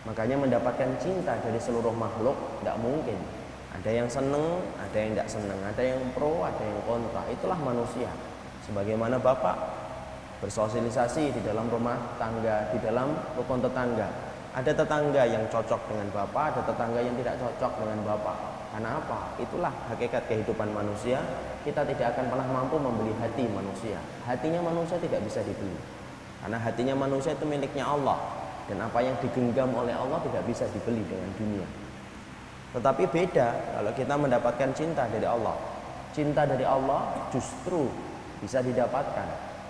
Makanya mendapatkan cinta dari seluruh makhluk tidak mungkin. Ada yang senang, ada yang tidak senang, ada yang pro, ada yang kontra. Itulah manusia. Sebagaimana bapak bersosialisasi di dalam rumah tangga, di dalam rukun tetangga. Ada tetangga yang cocok dengan bapak, ada tetangga yang tidak cocok dengan bapak. Karena apa? Itulah hakikat kehidupan manusia. Kita tidak akan pernah mampu membeli hati manusia. Hatinya manusia tidak bisa dibeli. Karena hatinya manusia itu miliknya Allah. Dan apa yang digenggam oleh Allah tidak bisa dibeli dengan dunia. Tetapi beda kalau kita mendapatkan cinta dari Allah. Cinta dari Allah justru bisa didapatkan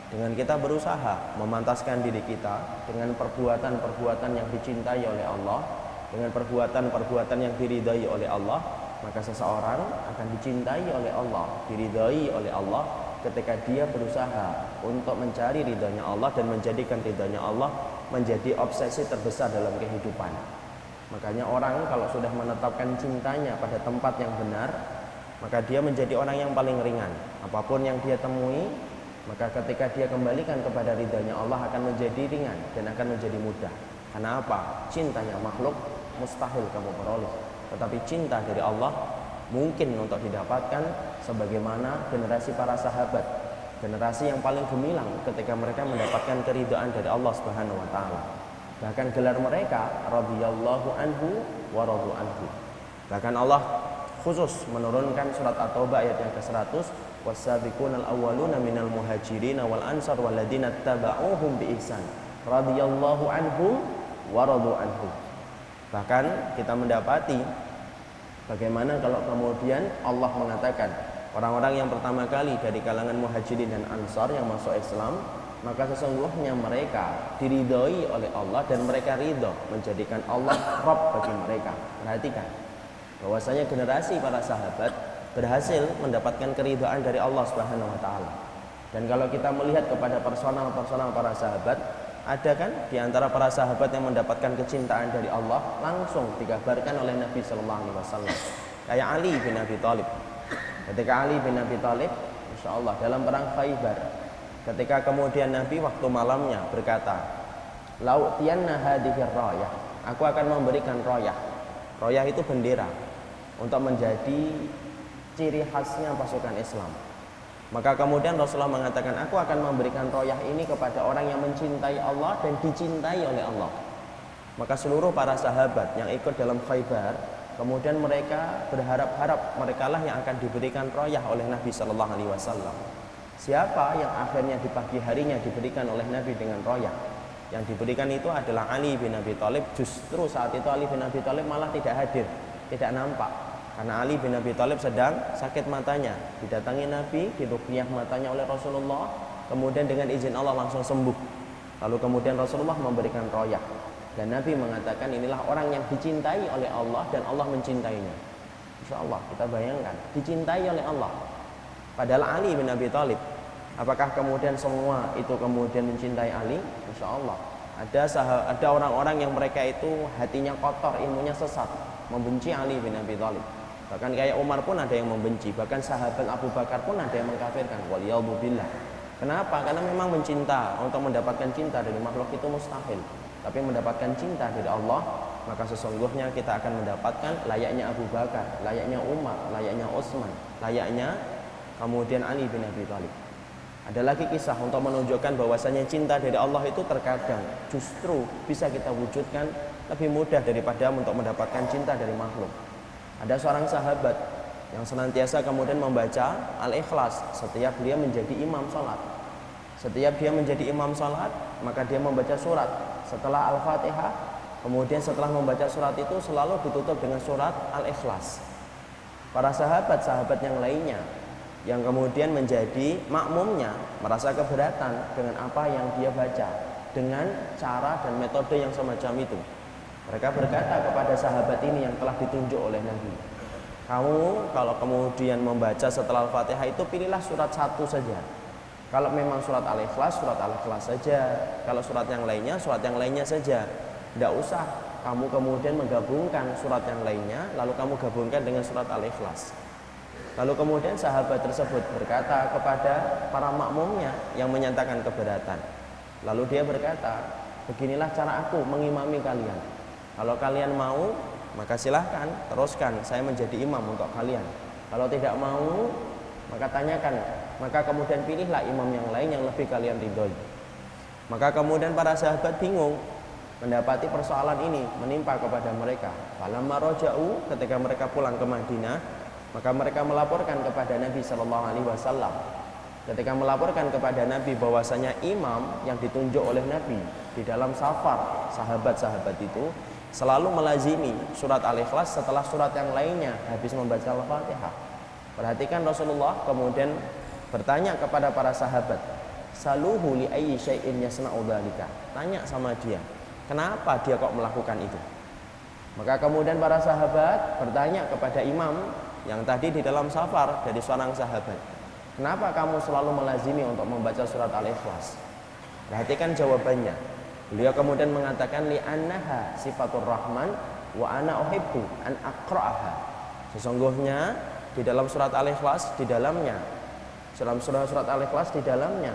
dengan kita berusaha memantaskan diri kita dengan perbuatan-perbuatan yang dicintai oleh Allah, dengan perbuatan-perbuatan yang diridai oleh Allah. Maka seseorang akan dicintai oleh Allah, diridai oleh Allah ketika dia berusaha untuk mencari ridhonya Allah dan menjadikan ridhonya Allah menjadi obsesi terbesar dalam kehidupan. Makanya orang kalau sudah menetapkan cintanya pada tempat yang benar, maka dia menjadi orang yang paling ringan. Apapun yang dia temui, maka ketika dia kembalikan kepada ridhonya Allah akan menjadi ringan dan akan menjadi mudah. Karena apa? Cintanya makhluk mustahil kamu peroleh, tetapi cinta dari Allah mungkin untuk didapatkan, sebagaimana generasi para sahabat, generasi yang paling gemilang ketika mereka mendapatkan keridhaan dari Allah Subhanahu wa taala. Bahkan gelar mereka radhiyallahu anhu wa radu anhu. Bahkan Allah khusus menurunkan surat At-Taubah ayat yang ke-100, was-sabiqunal awwaluna minal muhajirin wal ansar walladzina tabauhum bi ihsan radhiyallahu anhum wa radu anhu. Bahkan kita mendapati bagaimana kalau kemudian Allah mengatakan orang-orang yang pertama kali dari kalangan muhajirin dan ansar yang masuk Islam, maka sesungguhnya mereka diridhoi oleh Allah dan mereka ridho menjadikan Allah Rabb bagi mereka. Perhatikan bahwasanya generasi para sahabat berhasil mendapatkan keridhaan dari Allah Subhanahu wa taala. Dan kalau kita melihat kepada personal para sahabat, ada kan di antara para sahabat yang mendapatkan kecintaan dari Allah langsung dikabarkan oleh Nabi sallallahu alaihi wasallam. Kayak Ali bin Abi Thalib. Ketika Ali bin Abi Thalib, insyaallah dalam perang Khaybar, ketika kemudian Nabi waktu malamnya berkata, "La'utiyanna hadhir rayah." Aku akan memberikan rayah. Rayah itu bendera untuk menjadi ciri khasnya pasukan Islam. Maka kemudian Rasulullah mengatakan, aku akan memberikan rayah ini kepada orang yang mencintai Allah dan dicintai oleh Allah. Maka seluruh para sahabat yang ikut dalam Khaybar, kemudian mereka berharap-harap merekalah yang akan diberikan rayah oleh Nabi sallallahu alaihi wasallam. Siapa yang akhirnya di pagi harinya diberikan oleh Nabi dengan rayah? Yang diberikan itu adalah Ali bin Abi Thalib. Justru saat itu Ali bin Abi Thalib malah tidak hadir, tidak nampak. Karena Ali bin Abi Thalib sedang sakit matanya. Didatangi Nabi, diruqyah matanya oleh Rasulullah, kemudian dengan izin Allah langsung sembuh. Lalu kemudian Rasulullah memberikan rayah. Dan Nabi mengatakan inilah orang yang dicintai oleh Allah dan Allah mencintainya. Insyaallah kita bayangkan, dicintai oleh Allah. Padahal Ali bin Abi Thalib, apakah kemudian semua itu kemudian mencintai Ali? Insyaallah. Ada orang-orang yang mereka itu hatinya kotor, ilmunya sesat, membenci Ali bin Abi Thalib. Bahkan kayak Umar pun ada yang membenci, bahkan sahabat Abu Bakar pun ada yang mengkafirkan. Waliyadzubillah. Kenapa? Karena memang mencinta, untuk mendapatkan cinta dari makhluk itu mustahil. Tapi mendapatkan cinta dari Allah, maka sesungguhnya kita akan mendapatkan layaknya Abu Bakar, layaknya Umar, layaknya Utsman, layaknya kemudian Ali bin Abi Thalib. Ada lagi kisah untuk menunjukkan bahwasanya cinta dari Allah itu terkadang justru bisa kita wujudkan lebih mudah daripada untuk mendapatkan cinta dari makhluk. Ada seorang sahabat yang senantiasa kemudian membaca Al-Ikhlas setiap dia menjadi imam sholat. Setiap dia menjadi imam sholat, maka dia membaca surat setelah Al-Fatihah. Kemudian setelah membaca surat itu selalu ditutup dengan surat Al-Ikhlas. Para sahabat-sahabat yang lainnya yang kemudian menjadi makmumnya merasa keberatan dengan apa yang dia baca, dengan cara dan metode yang semacam itu. Mereka berkata kepada sahabat ini yang telah ditunjuk oleh Nabi, kamu kalau kemudian membaca setelah Al-Fatihah itu pilihlah surat satu saja. Kalau memang surat Al-Ikhlas, surat Al-Ikhlas saja. Kalau surat yang lainnya saja. Tidak usah kamu kemudian menggabungkan surat yang lainnya, lalu kamu gabungkan dengan surat Al-Ikhlas. Lalu kemudian sahabat tersebut berkata kepada para makmumnya yang menyatakan keberatan. Lalu dia berkata, beginilah cara aku mengimami kalian. Kalau kalian mau, maka silahkan teruskan, saya menjadi imam untuk kalian. Kalau tidak mau, maka tanyakan, maka kemudian pilihlah imam yang lain yang lebih kalian ridhoi. Maka kemudian para sahabat bingung mendapati persoalan ini menimpa kepada mereka. Falamma raja'u, ketika mereka pulang ke Madinah, maka mereka melaporkan kepada Nabi sallallahu alaihi wasallam. Ketika melaporkan kepada Nabi bahwasanya imam yang ditunjuk oleh Nabi di dalam safar sahabat-sahabat itu selalu melazimi surat Al-Ikhlas setelah surat yang lainnya habis membaca Al-Fatihah. Perhatikan Rasulullah kemudian bertanya kepada para sahabat, saluhu li ayyi syai'in yasna'u dzalika. Tanya sama dia, kenapa dia kok melakukan itu? Maka kemudian para sahabat bertanya kepada imam yang tadi di dalam safar dari seorang sahabat, kenapa kamu selalu melazimi untuk membaca surat Al-Ikhlas? Perhatikan jawabannya. Beliau kemudian mengatakan li'annaha sifatur rahman wa ana uhibbu an aqra'aha. Sesungguhnya di dalam surat Al-Ikhlas di dalamnya, dalam surat Al-Ikhlas di dalamnya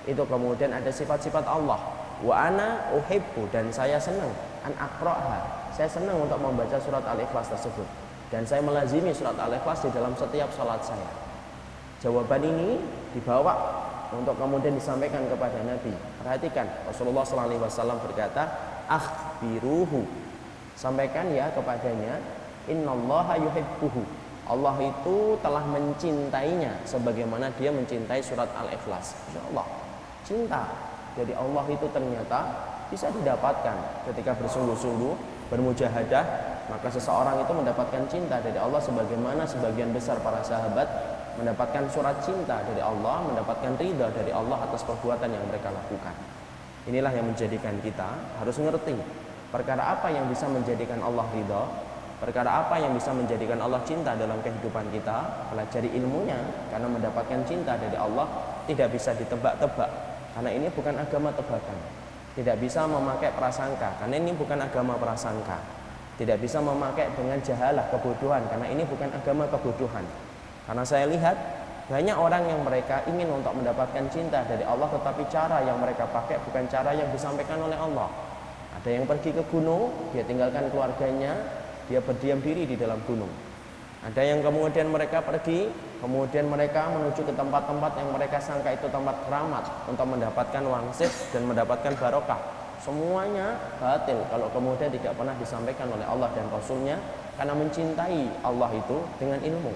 itu kemudian ada sifat-sifat Allah. Wa ana uhibbu, dan saya senang an aqra'aha. Saya senang untuk membaca surat Al-Ikhlas tersebut, dan saya melazimi surat Al-Ikhlas di dalam setiap salat saya. Jawaban ini dibawa untuk kemudian disampaikan kepada Nabi. Perhatikan, Rasulullah SAW berkata, akhbiruhu, sampaikan ya kepadanya, innallaha yuhibbuhu, Allah itu telah mencintainya sebagaimana dia mencintai surat Al-Ikhlas. Insyaallah, cinta jadi Allah itu ternyata bisa didapatkan ketika bersungguh-sungguh, bermujahadah. Maka seseorang itu mendapatkan cinta dari Allah sebagaimana sebagian besar para sahabat mendapatkan surat cinta dari Allah, mendapatkan ridha dari Allah atas perbuatan yang mereka lakukan. Inilah yang menjadikan kita harus mengerti perkara apa yang bisa menjadikan Allah ridha, perkara apa yang bisa menjadikan Allah cinta dalam kehidupan kita. Pelajari ilmunya, karena mendapatkan cinta dari Allah tidak bisa ditebak-tebak, karena ini bukan agama tebakan. Tidak bisa memakai prasangka, karena ini bukan agama prasangka. Tidak bisa memakai dengan jahalah, kebodohan, karena ini bukan agama kebodohan. Karena saya lihat banyak orang yang mereka ingin untuk mendapatkan cinta dari Allah, tetapi cara yang mereka pakai bukan cara yang disampaikan oleh Allah. Ada yang pergi ke gunung, dia tinggalkan keluarganya, dia berdiam diri di dalam gunung. Ada yang kemudian mereka pergi, kemudian mereka menuju ke tempat-tempat yang mereka sangka itu tempat keramat untuk mendapatkan wangsit dan mendapatkan barokah. Semuanya batil kalau kemudian tidak pernah disampaikan oleh Allah dan Rasulnya. Karena mencintai Allah itu dengan ilmu,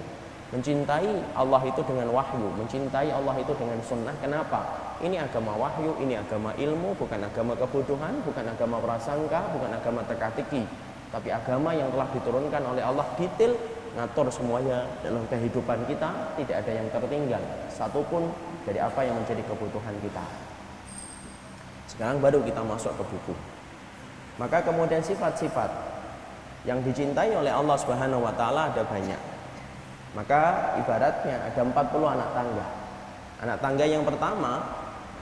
mencintai Allah itu dengan wahyu, mencintai Allah itu dengan sunnah. Kenapa? Ini agama wahyu, ini agama ilmu, bukan agama kebodohan, bukan agama prasangka, bukan agama teka-teki, tapi agama yang telah diturunkan oleh Allah, detail, ngatur semuanya dalam kehidupan kita, tidak ada yang tertinggal satupun dari apa yang menjadi kebutuhan kita. Sekarang baru kita masuk ke buku. Maka kemudian sifat-sifat yang dicintai oleh Allah Subhanahu wa taala ada banyak. Maka ibaratnya ada 40 anak tangga. Anak tangga yang pertama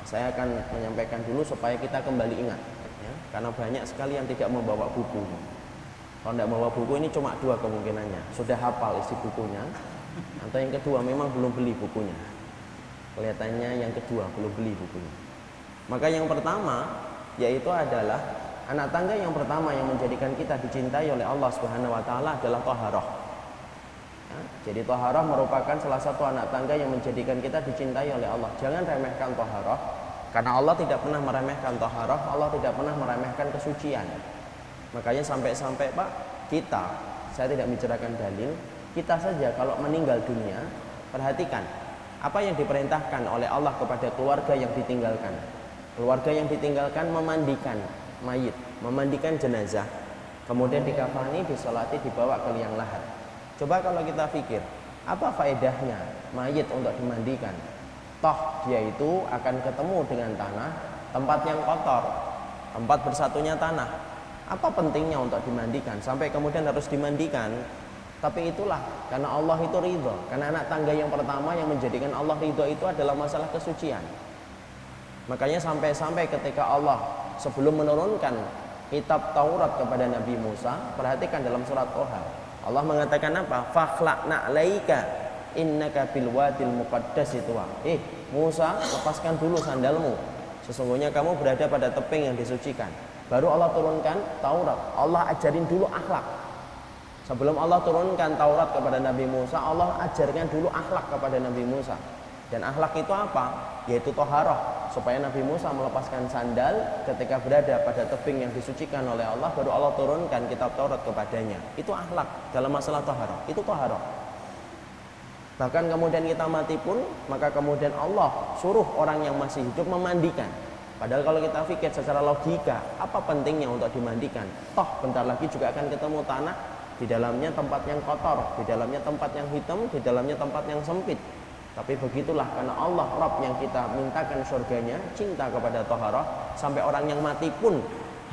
saya akan menyampaikan dulu supaya kita kembali ingat ya, karena banyak sekali yang tidak membawa buku. Kalau tidak membawa buku ini cuma dua kemungkinannya, sudah hafal isi bukunya, atau yang kedua memang belum beli bukunya. Kelihatannya yang kedua belum beli bukunya. Maka yang pertama yaitu adalah anak tangga yang pertama yang menjadikan kita dicintai oleh Allah Subhanahu wa taala adalah taharah. Ya, jadi taharah merupakan salah satu anak tangga yang menjadikan kita dicintai oleh Allah. Jangan remehkan taharah, karena Allah tidak pernah meremehkan taharah, Allah tidak pernah meremehkan kesucian. Makanya sampai-sampai Pak, kita, saya tidak bicarakan dalil, kita saja kalau meninggal dunia, perhatikan apa yang diperintahkan oleh Allah kepada keluarga yang ditinggalkan. Keluarga yang ditinggalkan memandikan mayit, memandikan jenazah, kemudian dikafani, disolati, dibawa ke liang lahat. Coba kalau kita pikir, apa faedahnya mayit untuk dimandikan? Toh dia itu akan ketemu dengan tanah, tempat yang kotor, tempat bersatunya tanah. Apa pentingnya untuk dimandikan sampai kemudian harus dimandikan? Tapi itulah karena Allah itu ridho. Karena anak tangga yang pertama yang menjadikan Allah ridho itu adalah masalah kesucian. Makanya sampai-sampai ketika Allah sebelum menurunkan kitab Taurat kepada Nabi Musa, perhatikan dalam surat Toha, Allah mengatakan apa? Fakhla'na 'alaika innaka bil wadil muqaddas tuwa. Musa, lepaskan dulu sandalmu. Sesungguhnya kamu berada pada tebing yang disucikan. baru Allah turunkan Taurat. Allah ajarin dulu akhlak. Sebelum Allah turunkan Taurat kepada Nabi Musa, Allah ajarkan dulu akhlak kepada Nabi Musa. Dan akhlak itu apa? Yaitu toharoh, supaya Nabi Musa melepaskan sandal ketika berada pada tebing yang disucikan oleh Allah, baru Allah turunkan kitab Taurat kepadanya. Itu akhlak dalam masalah toharoh, itu toharoh. Bahkan kemudian kita mati pun, maka kemudian Allah suruh orang yang masih hidup memandikan. Padahal kalau kita pikir secara logika, apa pentingnya untuk dimandikan? Toh bentar lagi juga akan ketemu tanah, di dalamnya tempat yang kotor, di dalamnya tempat yang hitam, di dalamnya tempat yang sempit. Tapi begitulah, karena Allah Rabb yang kita mintakan surganya, cinta kepada toharoh, sampai orang yang mati pun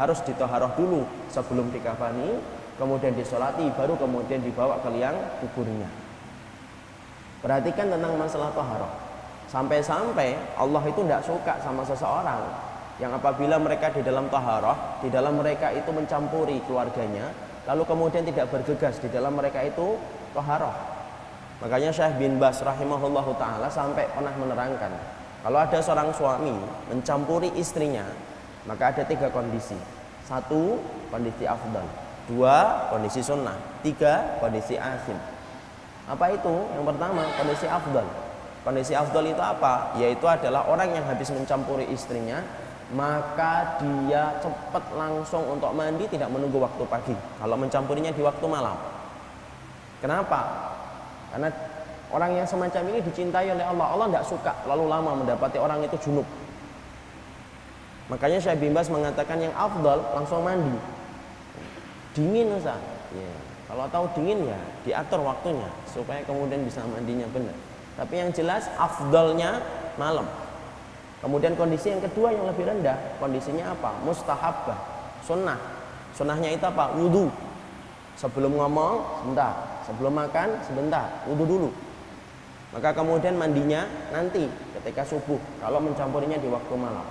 harus ditoharoh dulu sebelum dikafani, kemudian disolati, baru kemudian dibawa ke liang kuburnya. Perhatikan tentang masalah toharoh. Sampai-sampai Allah itu tidak suka sama seseorang yang apabila mereka di dalam toharoh, di dalam mereka itu mencampuri keluarganya, lalu kemudian tidak bergegas di dalam mereka itu toharoh. Makanya Syekh bin Baz rahimahullahu ta'ala sampai pernah menerangkan, kalau ada seorang suami mencampuri istrinya, maka ada 3 kondisi. 1, kondisi afdal. 2, kondisi sunnah. 3, kondisi asim. Apa itu? Yang pertama, kondisi afdal. Kondisi afdal itu apa? Yaitu adalah orang yang habis mencampuri istrinya, maka dia cepat langsung untuk mandi, tidak menunggu waktu pagi. Kalau mencampurinya di waktu malam. Kenapa? Karena orang yang semacam ini dicintai oleh Allah. Allah tidak suka lalu lama mendapati orang itu junub. Makanya Syekh bin Baz mengatakan yang afdal langsung mandi. Dingin Ustaz. Ya. Kalau tahu dingin ya diatur waktunya supaya kemudian bisa mandinya benar. Tapi yang jelas afdalnya malam. Kemudian kondisi yang kedua yang lebih rendah, kondisinya apa? Mustahabbah, sunnah. Sunnahnya itu apa? Wudu. Sebelum ngomong sebentar, sebelum makan sebentar, wudu dulu. Maka kemudian mandinya nanti ketika subuh, kalau mencampurinya di waktu malam.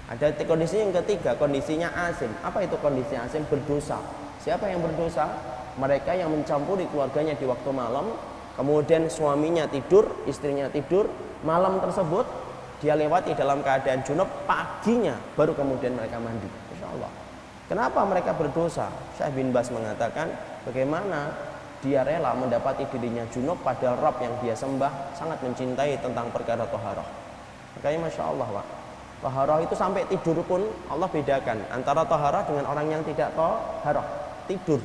Ada kondisi yang ketiga, kondisinya asim. Apa itu kondisi asim? Berdosa. Siapa yang berdosa? Mereka yang mencampuri keluarganya di waktu malam, kemudian suaminya tidur, istrinya tidur, malam tersebut dia lewati dalam keadaan junub, paginya baru kemudian mereka mandi. Insya Allah. Kenapa mereka berdosa? Syekh bin Baz mengatakan, bagaimana dia rela mendapati dirinya junub padahal Rabb yang dia sembah sangat mencintai tentang perkara toharoh. Makanya Masya Allah Pak, toharoh itu sampai tidur pun Allah bedakan antara toharoh dengan orang yang tidak toharoh, tidur.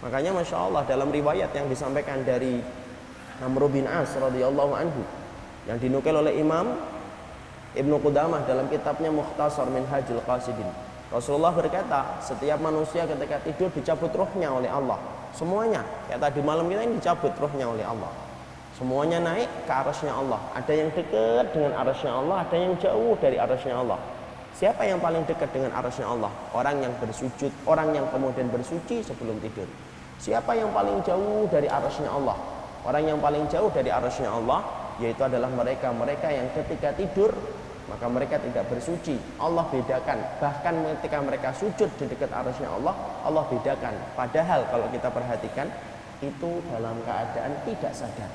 Makanya Masya Allah dalam riwayat yang disampaikan dari Amr bin As radhiyallahu anhu, yang dinukil oleh Imam Ibnu Qudamah dalam kitabnya Mukhtasar Minhajul Qasidin, Rasulullah berkata, setiap manusia ketika tidur dicabut ruhnya oleh Allah. Semuanya, kayak tadi malam kita ini dicabut ruhnya oleh Allah. Semuanya naik ke arasnya Allah. Ada yang dekat dengan arasnya Allah, ada yang jauh dari arasnya Allah. Siapa yang paling dekat dengan arasnya Allah? Orang yang bersujud, orang yang kemudian bersuci sebelum tidur. Siapa yang paling jauh dari arasnya Allah? Orang yang paling jauh dari arasnya Allah, yaitu adalah mereka yang ketika tidur maka mereka tidak bersuci. Allah bedakan. Bahkan ketika mereka sujud di dekat arasnya Allah, Allah bedakan. Padahal kalau kita perhatikan, itu dalam keadaan tidak sadar.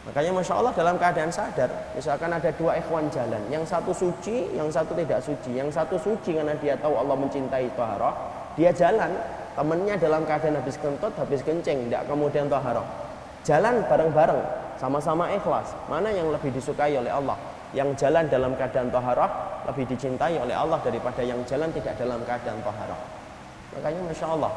Makanya Masya Allah dalam keadaan sadar. Misalkan ada 2 ikhwan jalan, yang satu suci, yang satu tidak suci. Yang satu suci karena dia tahu Allah mencintai taharah, dia jalan. Temannya dalam keadaan habis kentut, habis kencing, tidak kemudian taharah. Jalan bareng-bareng, sama-sama ikhlas. Mana yang lebih disukai oleh Allah? Yang jalan dalam keadaan taharah lebih dicintai oleh Allah daripada yang jalan tidak dalam keadaan taharah. Makanya Masya Allah,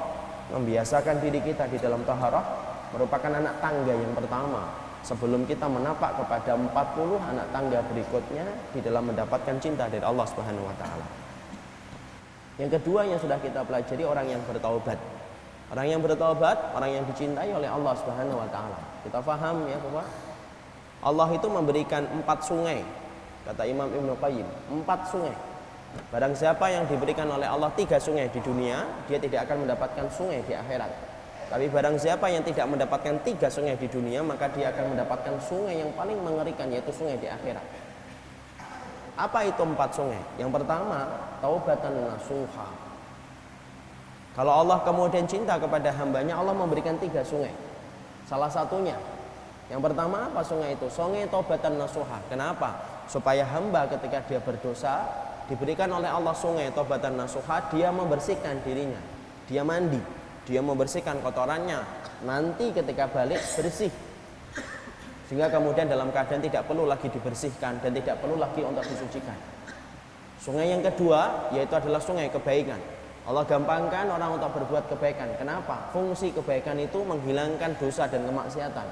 membiasakan diri kita di dalam taharah merupakan anak tangga yang pertama sebelum kita menapak kepada 40 anak tangga berikutnya di dalam mendapatkan cinta dari Allah Subhanahu wa taala. Yang kedua yang sudah kita pelajari, orang yang bertaubat. Orang yang bertaubat, orang yang dicintai oleh Allah Subhanahu wa taala. Kita paham ya, Bapak? Allah itu memberikan 4 sungai. Kata Imam Ibnu Qayyim, 4 sungai. Barang siapa yang diberikan oleh Allah 3 sungai di dunia, dia tidak akan mendapatkan sungai di akhirat. Tapi barang siapa yang tidak mendapatkan 3 sungai di dunia, maka dia akan mendapatkan sungai yang paling mengerikan, yaitu sungai di akhirat. Apa itu 4 sungai? Yang pertama, taubatan nasuha. Kalau Allah kemudian cinta kepada hambanya, Allah memberikan 3 sungai. Salah satunya, yang pertama apa sungai itu? Sungai taubatan nasuha. Kenapa? Supaya hamba ketika dia berdosa, diberikan oleh Allah sungai taubatan nasuha, dia membersihkan dirinya, dia mandi, dia membersihkan kotorannya, nanti ketika balik bersih, sehingga kemudian dalam keadaan tidak perlu lagi dibersihkan dan tidak perlu lagi untuk disucikan. Sungai yang kedua yaitu adalah sungai kebaikan. Allah gampangkan orang untuk berbuat kebaikan. Kenapa? Fungsi kebaikan itu menghilangkan dosa dan kemaksiatan.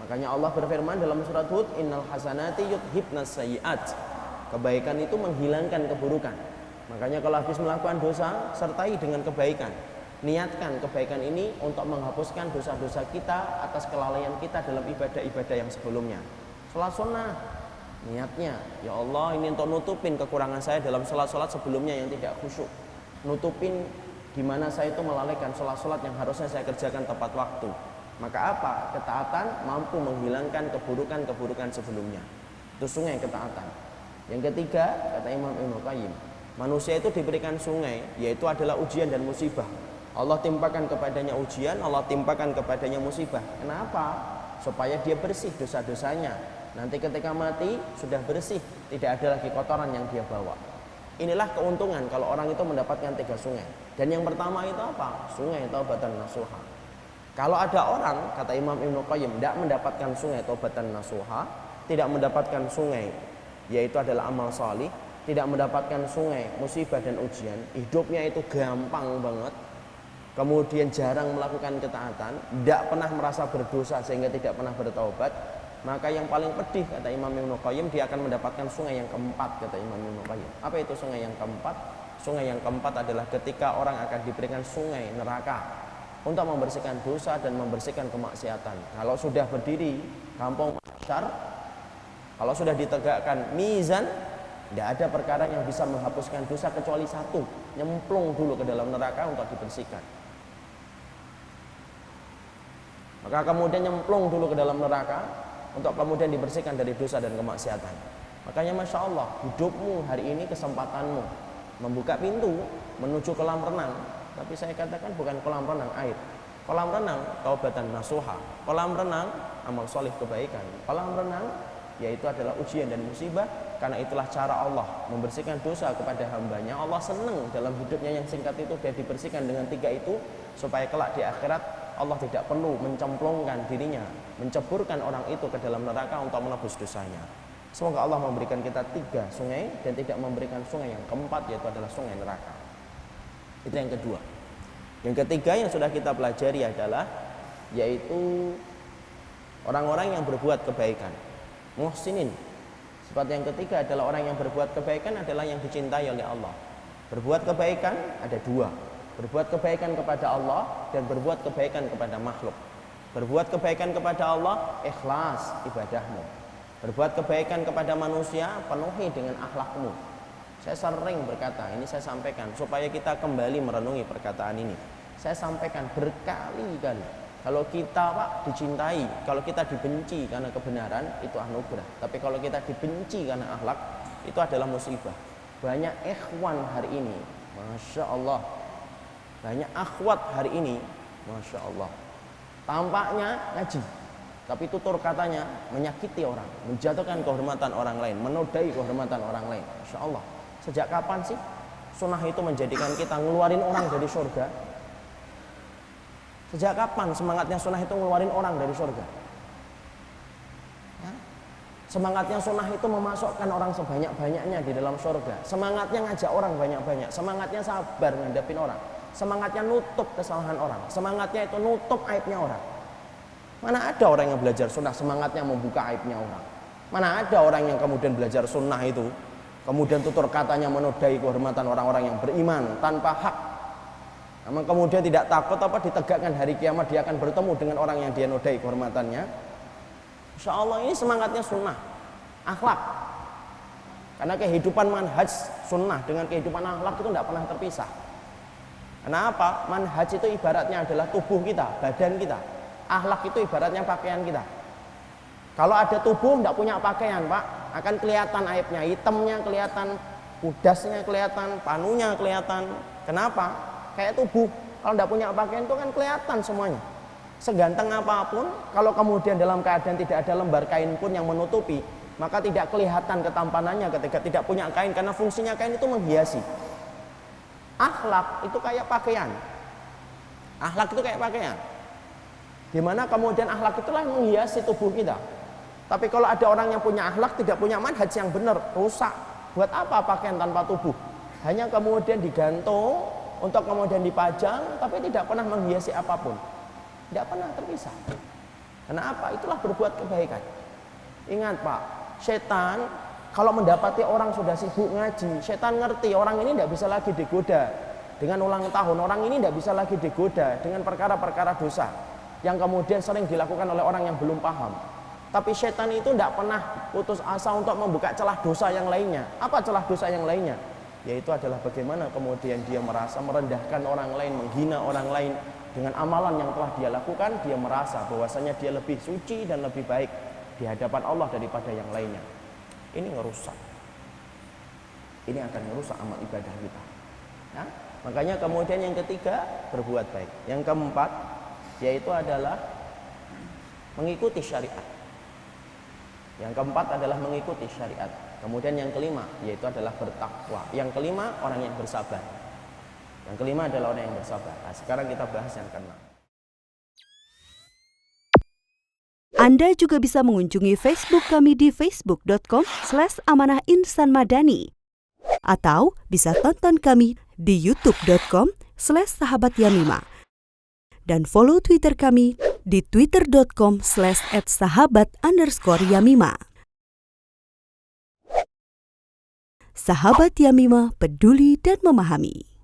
Makanya Allah berfirman dalam surat Hud, innal hasanati yudhibnas sayyi'at. Kebaikan itu menghilangkan keburukan. Makanya kalau habis melakukan dosa, sertai dengan kebaikan. Niatkan kebaikan ini untuk menghapuskan dosa-dosa kita atas kelalaian kita dalam ibadah-ibadah yang sebelumnya. Salat sunnah, niatnya, ya Allah ini untuk nutupin kekurangan saya dalam salat-salat sebelumnya yang tidak khusyuk. Nutupin di mana saya itu melalaikan salat-salat yang harusnya saya kerjakan tepat waktu. Maka apa? Ketaatan mampu menghilangkan keburukan-keburukan sebelumnya. Itu sungai ketaatan. Yang ketiga, kata Imam Ibnu Qayyim, manusia itu diberikan sungai, yaitu adalah ujian dan musibah. Allah timpakan kepadanya ujian, Allah timpakan kepadanya musibah. Kenapa? Supaya dia bersih dosa-dosanya. Nanti ketika mati sudah bersih, tidak ada lagi kotoran yang dia bawa. Inilah keuntungan kalau orang itu mendapatkan 3 sungai. Dan yang pertama itu apa? Sungai taubatan nasuha. Kalau ada orang, kata Imam Ibnu Qayyim, tidak mendapatkan sungai taubatan nasuha, tidak mendapatkan sungai yaitu adalah amal salih, tidak mendapatkan sungai musibah dan ujian, hidupnya itu gampang banget, kemudian jarang melakukan ketaatan, tidak pernah merasa berdosa sehingga tidak pernah bertaubat, maka yang paling pedih kata Imam Ibnu Qayyim, dia akan mendapatkan sungai yang keempat, kata Imam Ibnu Qayyim. Apa itu sungai yang keempat? Sungai yang keempat adalah ketika orang akan diberikan sungai neraka untuk membersihkan dosa dan membersihkan kemaksiatan. Kalau sudah berdiri kampung mahsyar, kalau sudah ditegakkan mizan, tidak ada perkara yang bisa menghapuskan dosa kecuali satu, nyemplung dulu ke dalam neraka untuk dibersihkan. Maka kemudian nyemplung dulu ke dalam neraka untuk kemudian dibersihkan dari dosa dan kemaksiatan. Makanya Masya Allah, hidupmu hari ini kesempatanmu membuka pintu menuju kolam renang. Tapi saya katakan bukan kolam renang air, kolam renang taubatan nasuha, kolam renang amal solih kebaikan, kolam renang yaitu adalah ujian dan musibah. Karena itulah cara Allah membersihkan dosa kepada hambanya. Allah senang dalam hidupnya yang singkat itu dia dibersihkan dengan 3 itu, supaya kelak di akhirat Allah tidak perlu mencemplungkan dirinya, menceburkan orang itu ke dalam neraka untuk menebus dosanya. Semoga Allah memberikan kita 3 sungai dan tidak memberikan sungai yang keempat, yaitu adalah sungai neraka. Itu yang kedua. Yang ketiga yang sudah kita pelajari adalah yaitu orang-orang yang berbuat kebaikan, muhsinin. Sifat yang ketiga adalah orang yang berbuat kebaikan adalah yang dicintai oleh Allah. Berbuat kebaikan ada 2, berbuat kebaikan kepada Allah dan berbuat kebaikan kepada makhluk. Berbuat kebaikan kepada Allah, ikhlas ibadahmu. Berbuat kebaikan kepada manusia, penuhi dengan akhlakmu. Saya sering berkata, ini saya sampaikan supaya kita kembali merenungi perkataan ini. Saya sampaikan berkali-kali. Kalau kita dicintai, kalau kita dibenci karena kebenaran, itu anugerah. Tapi kalau kita dibenci karena akhlak, itu adalah musibah. Banyak ikhwan hari ini, Masya Allah, banyak akhwat hari ini, Masya Allah, tampaknya ngaji, tapi tutur katanya menyakiti orang, menjatuhkan kehormatan orang lain, menodai kehormatan orang lain. Masya Allah, sejak kapan sih sunnah itu menjadikan kita ngeluarin orang dari surga? Sejak kapan semangatnya sunnah itu ngeluarin orang dari surga? Ya? Semangatnya sunnah itu memasukkan orang sebanyak-banyaknya di dalam surga. Semangatnya ngajak orang banyak-banyak. Semangatnya sabar ngadepin orang. Semangatnya nutup kesalahan orang. Semangatnya itu nutup aibnya orang. Mana ada orang yang belajar sunnah semangatnya membuka aibnya orang? Mana ada orang yang kemudian belajar sunnah itu kemudian tutur katanya menodai kehormatan orang-orang yang beriman tanpa hak? Namun kemudian tidak takut apa ditegakkan hari kiamat dia akan bertemu dengan orang yang dia nodai kehormatannya. Insya Allah ini semangatnya sunnah, akhlak. Karena kehidupan manhaj sunnah dengan kehidupan akhlak itu tidak pernah terpisah. Kenapa? Manhaj itu ibaratnya adalah tubuh kita, badan kita. Akhlak itu ibaratnya pakaian kita. Kalau ada tubuh tidak punya pakaian, Pak, akan kelihatan aibnya, hitamnya kelihatan, kudasnya kelihatan, panunya kelihatan. Kenapa? Kayak tubuh, kalau tidak punya pakaian itu kan kelihatan semuanya. Seganteng apapun, kalau kemudian dalam keadaan tidak ada lembar kain pun yang menutupi, maka tidak kelihatan ketampanannya ketika tidak punya kain, karena fungsinya kain itu menghiasi. Akhlak itu kayak pakaian. Akhlak itu kayak pakaian. Dimana kemudian akhlak itulah yang menghiasi tubuh kita. Tapi kalau ada orang yang punya akhlak, tidak punya manhaj yang benar, rusak. Buat apa pakaian tanpa tubuh? Hanya kemudian digantung untuk kemudian dipajang, tapi tidak pernah menghiasi apapun. Tidak pernah terpisah. Karena apa? Itulah berbuat kebaikan. Ingat Pak, setan kalau mendapati orang sudah sibuk ngaji, setan ngerti orang ini tidak bisa lagi digoda dengan ulang tahun, orang ini tidak bisa lagi digoda dengan perkara-perkara dosa yang kemudian sering dilakukan oleh orang yang belum paham. Tapi setan itu tidak pernah putus asa untuk membuka celah dosa yang lainnya. Apa celah dosa yang lainnya? Yaitu adalah bagaimana kemudian dia merasa merendahkan orang lain, menghina orang lain dengan amalan yang telah dia lakukan. Dia merasa bahwasanya dia lebih suci dan lebih baik di hadapan Allah daripada yang lainnya. Ini ngerusak. Ini akan merusak amal ibadah kita. Ya? Makanya kemudian yang ketiga, berbuat baik. Yang keempat, yaitu adalah mengikuti syariat. Yang keempat adalah mengikuti syariat. Kemudian yang kelima, yaitu adalah bertakwa. Yang kelima, orang yang bersabar. Yang kelima adalah orang yang bersabar. Nah, sekarang kita bahas yang keenam. Anda juga bisa mengunjungi Facebook kami di facebook.com/amanahinsanmadani atau bisa tonton kami di youtube.com/sahabatyamima dan follow Twitter kami di twitter.com/@sahabat_yamima. Sahabat Yamima, peduli dan memahami.